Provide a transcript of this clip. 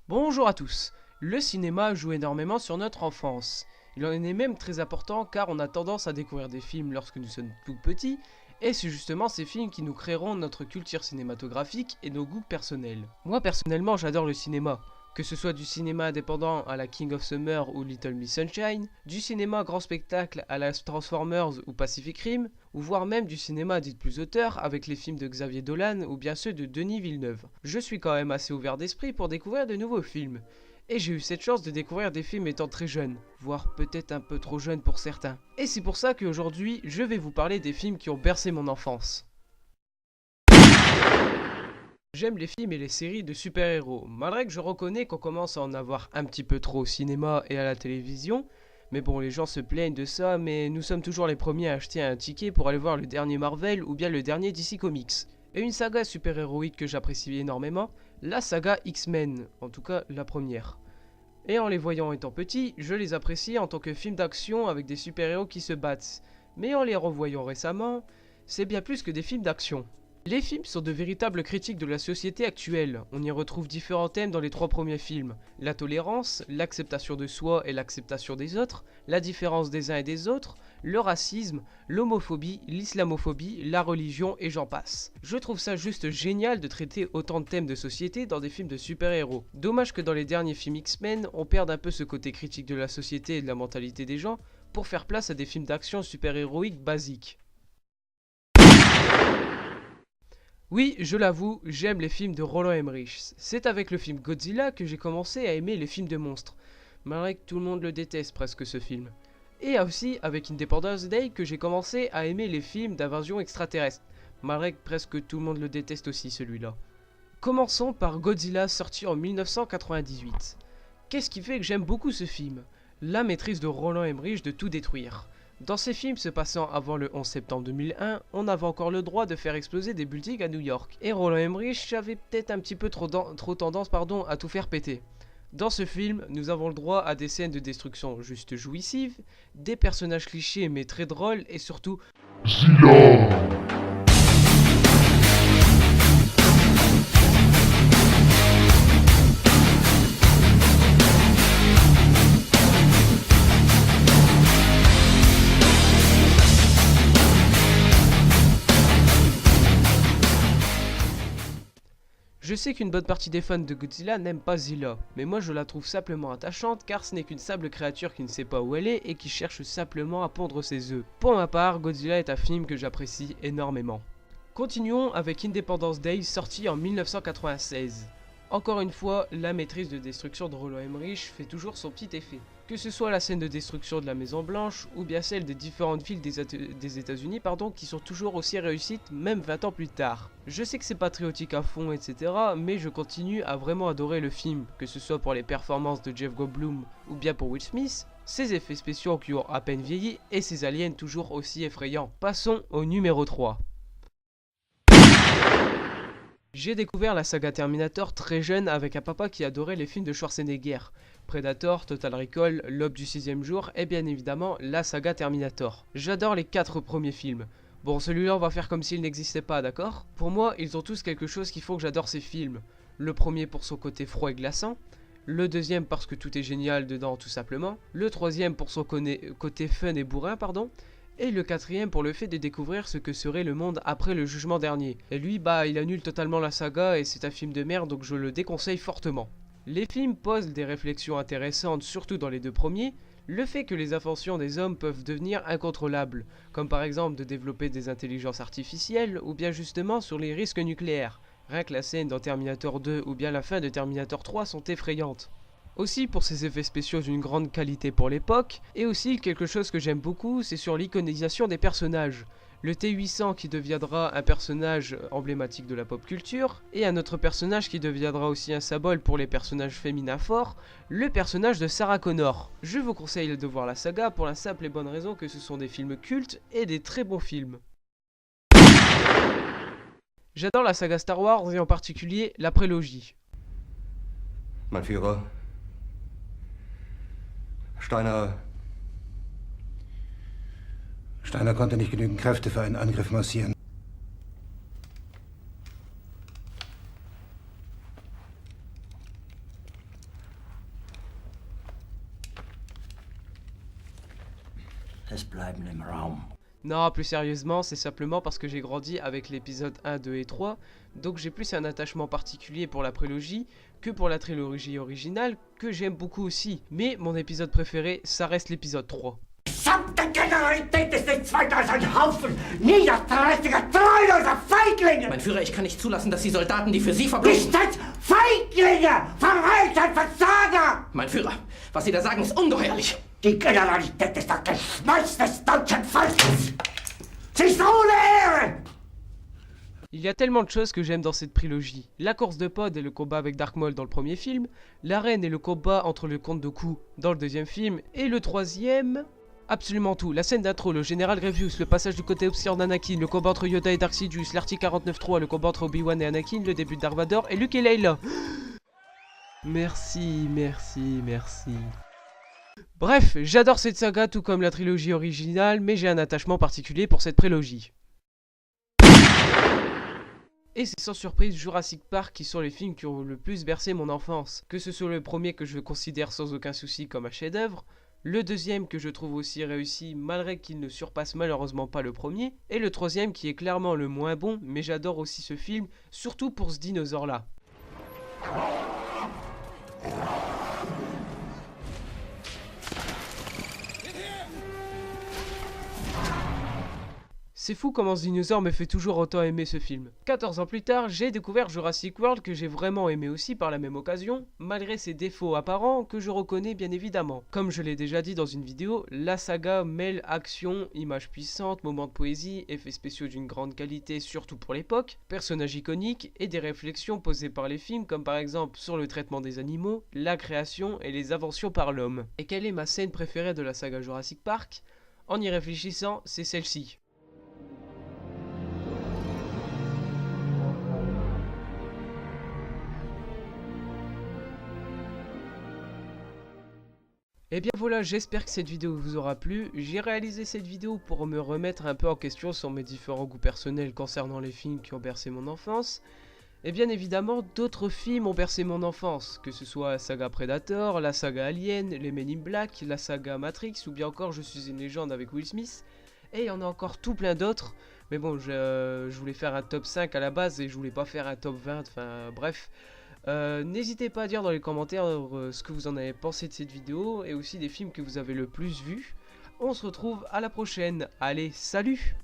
Bonjour à tous. Le cinéma joue énormément sur notre enfance. Il en est même très important car on a tendance à découvrir des films lorsque nous sommes tout petits, et c'est justement ces films qui nous créeront notre culture cinématographique et nos goûts personnels. Moi personnellement j'adore le cinéma, que ce soit du cinéma indépendant à la King of Summer ou Little Miss Sunshine, du cinéma grand spectacle à la Transformers ou Pacific Rim, ou voire même du cinéma dit plus auteur avec les films de Xavier Dolan ou bien ceux de Denis Villeneuve. Je suis quand même assez ouvert d'esprit pour découvrir de nouveaux films. Et j'ai eu cette chance de découvrir des films étant très jeune, voire peut-être un peu trop jeune pour certains. Et c'est pour ça qu'aujourd'hui, je vais vous parler des films qui ont bercé mon enfance. J'aime les films et les séries de super-héros, malgré que je reconnais qu'on commence à en avoir un petit peu trop au cinéma et à la télévision. Mais bon, les gens se plaignent de ça, mais nous sommes toujours les premiers à acheter un ticket pour aller voir le dernier Marvel ou bien le dernier DC Comics. Et une saga super-héroïque que j'apprécie énormément, la saga X-Men, en tout cas la première. Et en les voyant étant petits, je les apprécie en tant que film d'action avec des super-héros qui se battent. Mais en les revoyant récemment, c'est bien plus que des films d'action. Les films sont de véritables critiques de la société actuelle. On y retrouve différents thèmes dans les trois premiers films. La tolérance, l'acceptation de soi et l'acceptation des autres, la différence des uns et des autres, le racisme, l'homophobie, l'islamophobie, la religion et j'en passe. Je trouve ça juste génial de traiter autant de thèmes de société dans des films de super-héros. Dommage que dans les derniers films X-Men, on perde un peu ce côté critique de la société et de la mentalité des gens pour faire place à des films d'action super-héroïques basiques. Oui, je l'avoue, j'aime les films de Roland Emmerich. C'est avec le film Godzilla que j'ai commencé à aimer les films de monstres, malgré que tout le monde le déteste presque ce film. Et aussi avec Independence Day que j'ai commencé à aimer les films d'invasion extraterrestre, malgré que presque tout le monde le déteste aussi celui-là. Commençons par Godzilla sorti en 1998. Qu'est-ce qui fait que j'aime beaucoup ce film? La maîtrise de Roland Emmerich de tout détruire. Dans ces films se passant avant le 11 septembre 2001, on avait encore le droit de faire exploser des buildings à New York. Et Roland Emmerich avait peut-être un petit peu trop tendance à tout faire péter. Dans ce film, nous avons le droit à des scènes de destruction juste jouissives, des personnages clichés mais très drôles et surtout Zilla. Je sais qu'une bonne partie des fans de Godzilla n'aiment pas Zilla, mais moi je la trouve simplement attachante car ce n'est qu'une simple créature qui ne sait pas où elle est et qui cherche simplement à pondre ses œufs. Pour ma part, Godzilla est un film que j'apprécie énormément. Continuons avec Independence Day sorti en 1996. Encore une fois, la maîtrise de destruction de Roland Emmerich fait toujours son petit effet. Que ce soit la scène de destruction de la Maison Blanche ou bien celle des différentes villes des États-Unis qui sont toujours aussi réussites même 20 ans plus tard. Je sais que c'est patriotique à fond etc, mais je continue à vraiment adorer le film, que ce soit pour les performances de Jeff Goldblum ou bien pour Will Smith, ses effets spéciaux qui ont à peine vieilli et ses aliens toujours aussi effrayants. Passons au numéro 3. J'ai découvert la saga Terminator très jeune avec un papa qui adorait les films de Schwarzenegger. Predator, Total Recall, L'Aube du sixième jour et bien évidemment la saga Terminator. J'adore les 4 premiers films. Bon, celui-là on va faire comme s'il n'existait pas, d'accord? Pour moi, ils ont tous quelque chose qui font que j'adore ces films. Le premier pour son côté froid et glaçant. Le deuxième parce que tout est génial dedans tout simplement. Le troisième pour son côté fun et bourrin, pardon. Et le quatrième pour le fait de découvrir ce que serait le monde après le jugement dernier. Et lui, il annule totalement la saga et c'est un film de merde donc je le déconseille fortement. Les films posent des réflexions intéressantes surtout dans les 2 premiers. Le fait que les inventions des hommes peuvent devenir incontrôlables, comme par exemple de développer des intelligences artificielles ou bien justement sur les risques nucléaires. Rien que la scène dans Terminator 2 ou bien la fin de Terminator 3 sont effrayantes. Aussi pour ses effets spéciaux d'une grande qualité pour l'époque, et aussi quelque chose que j'aime beaucoup, c'est sur l'iconisation des personnages. Le T-800 qui deviendra un personnage emblématique de la pop culture, et un autre personnage qui deviendra aussi un symbole pour les personnages féminins forts, le personnage de Sarah Connor. Je vous conseille de voir la saga pour la simple et bonne raison que ce sont des films cultes et des très bons films. J'adore la saga Star Wars et en particulier la prélogie. Mein Führer, Steiner konnte nicht genügend Kräfte für einen Angriff massieren. Es bleiben im Raum. Non, plus sérieusement, c'est simplement parce que j'ai grandi avec l'épisode 1, 2 et 3, donc j'ai plus un attachement particulier pour la prélogie que pour la trilogie originale, que j'aime beaucoup aussi. Mais mon épisode préféré, ça reste l'épisode 3. Gesamte Generalität ist nichts weiter als ein Haufen niederträchtiger, treuloser Feiglinge! Mein Führer, ich kann nicht zulassen, dass die Soldaten, die für Sie verbloßen... Nicht als Feiglinge! Verreiter, Versager! Mein Führer, was Sie da sagen, ist ungeheuerlich. Die Generalität ist das Geschmeiß des deutschen Volkes! Sie ist ohne Ehre! Il y a tellement de choses que j'aime dans cette trilogie. La course de pod et le combat avec Dark Maul dans le premier film, l'arène et le combat entre le comte Dooku dans le deuxième film, et le troisième... Absolument tout, la scène d'intro, le général Grievous, le passage du côté obscur d'Anakin, le combat entre Yoda et Dark Sidious, l'article 49.3, le combat entre Obi-Wan et Anakin, le début de Dark Vador et Luke et Leila. Merci. Bref, j'adore cette saga tout comme la trilogie originale, mais j'ai un attachement particulier pour cette prélogie. Et c'est sans surprise Jurassic Park qui sont les films qui ont le plus bercé mon enfance. Que ce soit le premier que je considère sans aucun souci comme un chef-d'œuvre, le deuxième que je trouve aussi réussi malgré qu'il ne surpasse malheureusement pas le premier, et le troisième qui est clairement le moins bon, mais j'adore aussi ce film, surtout pour ce dinosaure-là. C'est fou comment ce dinosaure me fait toujours autant aimer ce film. 14 ans plus tard, j'ai découvert Jurassic World que j'ai vraiment aimé aussi par la même occasion, malgré ses défauts apparents que je reconnais bien évidemment. Comme je l'ai déjà dit dans une vidéo, la saga mêle action, images puissantes, moments de poésie, effets spéciaux d'une grande qualité surtout pour l'époque, personnages iconiques et des réflexions posées par les films comme par exemple sur le traitement des animaux, la création et les inventions par l'homme. Et quelle est ma scène préférée de la saga Jurassic Park? En y réfléchissant, c'est celle-ci. Et bien voilà, j'espère que cette vidéo vous aura plu. J'ai réalisé cette vidéo pour me remettre un peu en question sur mes différents goûts personnels concernant les films qui ont bercé mon enfance. Et bien évidemment, d'autres films ont bercé mon enfance, que ce soit la saga Predator, la saga Alien, les Men in Black, la saga Matrix ou bien encore Je suis une légende avec Will Smith. Et il y en a encore tout plein d'autres. Mais bon, je voulais faire un top 5 à la base et je voulais pas faire un top 20, enfin bref. N'hésitez pas à dire dans les commentaires ce que vous en avez pensé de cette vidéo et aussi des films que vous avez le plus vus. On se retrouve à la prochaine. Allez, salut!